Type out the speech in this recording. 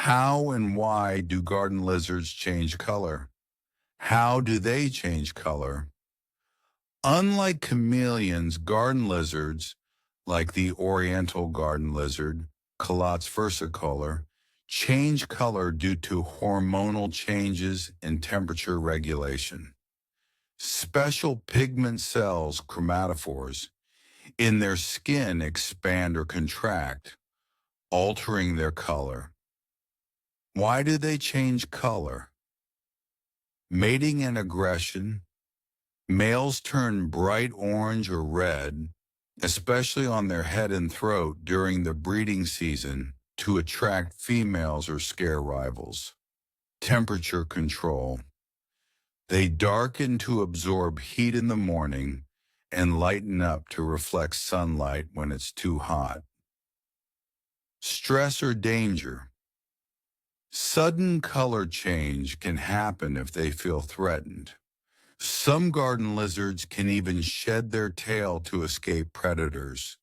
How and why do garden lizards change color? How do they change color? Unlike chameleons, garden lizards, like the oriental garden lizard, Calots versicolor, change color due to hormonal changes in temperature regulation. Special pigment cells, chromatophores, in their skin expand or contract, altering their color. Why do they change color? Mating and aggression. Males turn bright orange or red, especially on their head and throat during the breeding season to attract females or scare rivals. Temperature control. They darken to absorb heat in the morning and lighten up to reflect sunlight when it's too hot. Stress or danger. Sudden color change can happen if they feel threatened. Some garden lizards can even shed their tail to escape predators.